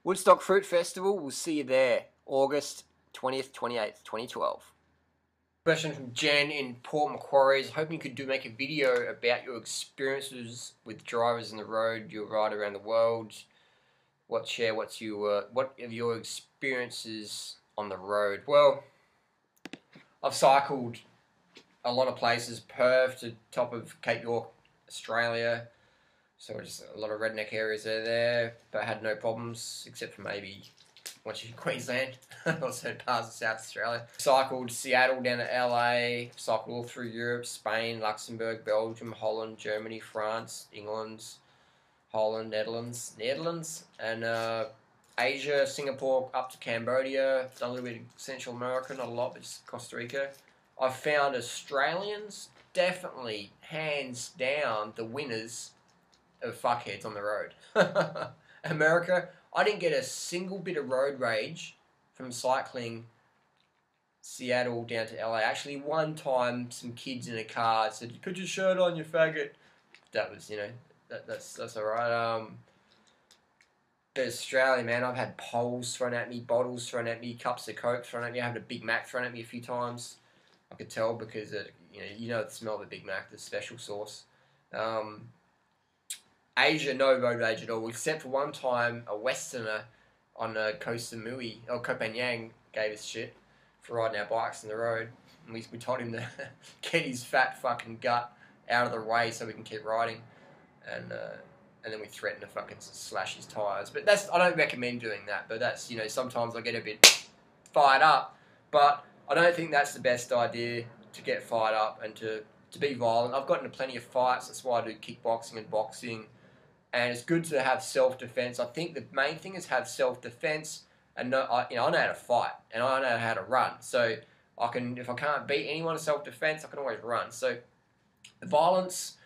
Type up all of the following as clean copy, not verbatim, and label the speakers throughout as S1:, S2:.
S1: Woodstock Fruit Festival, we'll see you there, August 20th, 28th, 2012. Question from Jen in Port Macquarie is hoping you could make a video about your experiences with drivers on the road, your ride around the world. What of your experiences on the road? Well, I've cycled a lot of places, Perth to top of Cape York, Australia. So just a lot of redneck areas there, but I had no problems except for maybe once you're in Queensland, also parts of South Australia. Cycled Seattle down to LA, cycled all through Europe, Spain, Luxembourg, Belgium, Holland, Germany, France, England, Holland, Netherlands, and Asia, Singapore, up to Cambodia, done a little bit of Central America, not a lot, but just Costa Rica. I've found Australians definitely, hands down, the winners of fuckheads on the road. America, I didn't get a single bit of road rage from cycling Seattle down to LA. Actually, one time, some kids in a car said, "Put your shirt on, you faggot." That was, that's all right. But Australia, man, I've had poles thrown at me, bottles thrown at me, cups of Coke thrown at me. I had a Big Mac thrown at me a few times. I could tell because the smell of a Big Mac, the special sauce. Asia, no road rage at all, except for one time a Westerner on Koh Samui, or Koh Phangan, gave us shit for riding our bikes on the road. And we told him to get his fat fucking gut out of the way so we can keep riding. And then we threatened to fucking slash his tyres. But I don't recommend doing that, but that's, sometimes I get a bit fired up. But I don't think that's the best idea, to get fired up and to be violent. I've gotten into plenty of fights, that's why I do kickboxing and boxing. And it's good to have self-defense. I think the main thing is have self-defense, and I know how to fight, and I know how to run. So if I can't beat anyone in self-defense, I can always run. So the violence,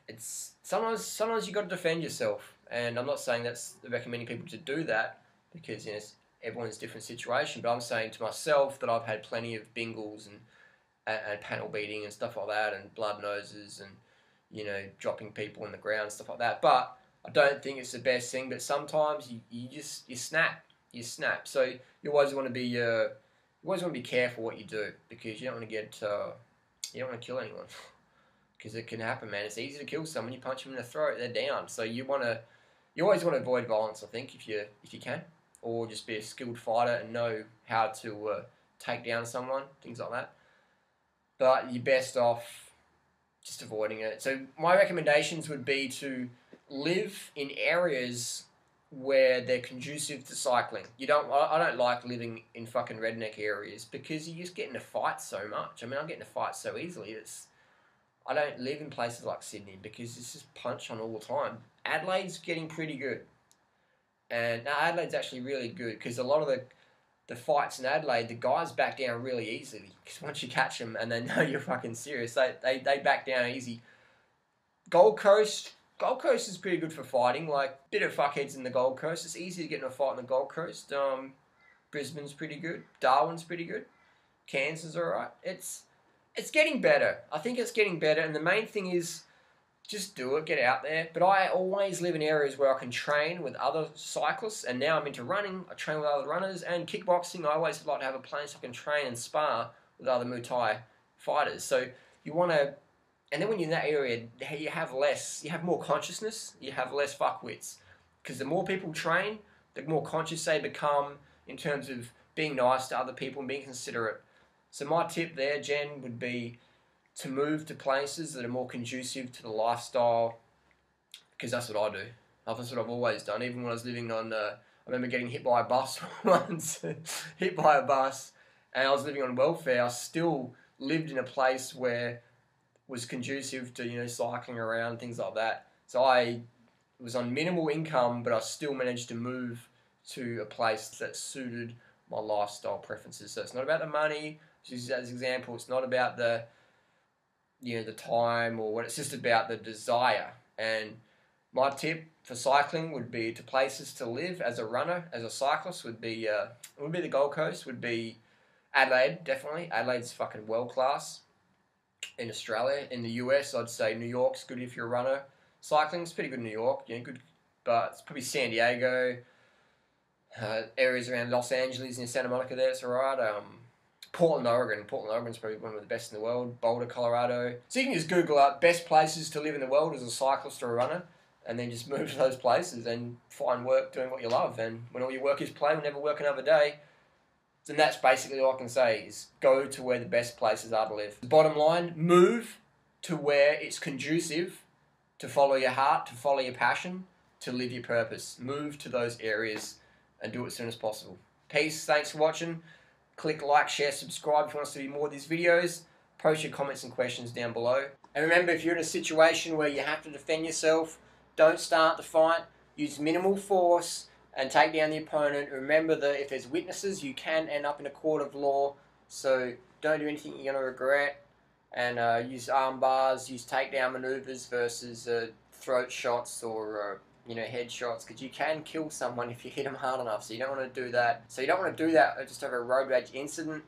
S1: it's sometimes you got to defend yourself. And I'm not saying that's recommending people to do that, because everyone's different situation. But I'm saying to myself that I've had plenty of bingles and panel beating and stuff like that, and blood noses and dropping people on the ground, stuff like that. But I don't think it's the best thing. But sometimes you snap. So you always want to be careful what you do, because you don't want to kill anyone, because it can happen, man. It's easy to kill someone. You punch them in the throat, they're down. So you always want to avoid violence, I think, if you can, or just be a skilled fighter and know how to take down someone, things like that. But you're best off just avoiding it. So my recommendations would be to live in areas where they're conducive to cycling. I don't like living in fucking redneck areas, because you just get into fights so much. I mean, I get into fights so easily. I don't live in places like Sydney, because it's just punch on all the time. Adelaide's getting pretty good. And Adelaide's actually really good, because a lot of the fights in Adelaide, the guys back down really easily, because once you catch them and they know you're fucking serious, they back down easy. Gold Coast is pretty good for fighting. Like, bit of fuckheads in the Gold Coast. It's easy to get in a fight in the Gold Coast. Brisbane's pretty good. Darwin's pretty good. Cairns is alright. It's getting better. I think it's getting better, and the main thing is just do it, get out there. But I always live in areas where I can train with other cyclists, and now I'm into running. I train with other runners, and kickboxing. I always like to have a place I can train and spar with other Muay Thai fighters. So you want to, and then when you're in that area, you have more consciousness, you have less fuckwits, because the more people train, the more conscious they become in terms of being nice to other people and being considerate. So my tip there, Jen, would be to move to places that are more conducive to the lifestyle, because that's what I do. That's what I've always done. Even when I was living on, I remember getting hit by a bus once, and I was living on welfare. I still lived in a place where was conducive to, cycling around, things like that. So I was on minimal income, but I still managed to move to a place that suited my lifestyle preferences. So it's not about the money. Just as an example, it's not about the time or what. It's just about the desire. And my tip for cycling would be to places to live as a runner, as a cyclist, would be the Gold Coast, would be Adelaide, definitely. Adelaide's fucking world class. In Australia, in the US, I'd say New York's good if you're a runner. Cycling's pretty good in New York. Good but it's probably San Diego, areas around Los Angeles and Santa Monica there, it's alright. Portland, Oregon. Portland, Oregon's probably one of the best in the world. Boulder, Colorado. So you can just Google up best places to live in the world as a cyclist or a runner, and then just move to those places and find work doing what you love. And when all your work is play, we'll never work another day. And that's basically all I can say is go to where the best places are to live. The bottom line, move to where it's conducive to follow your heart, to follow your passion, to live your purpose. Move to those areas and do it as soon as possible. Peace. Thanks for watching. Click like, share, subscribe if you want us to do more of these videos. Post your comments and questions down below. And remember, if you're in a situation where you have to defend yourself, don't start the fight. Use minimal force and take down the opponent. Remember that if there's witnesses, you can end up in a court of law. So don't do anything you're going to regret. And use arm bars, use takedown maneuvers versus throat shots or head shots, because you can kill someone if you hit them hard enough. So you don't want to do that. So you don't want to do that just over a road rage incident.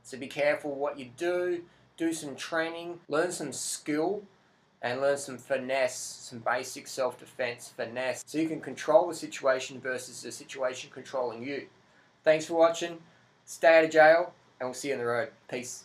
S1: So be careful what you do. Do some training, learn some skill, and learn some finesse, some basic self-defense finesse, so you can control the situation versus the situation controlling you. Thanks for watching. Stay out of jail, and we'll see you on the road. Peace.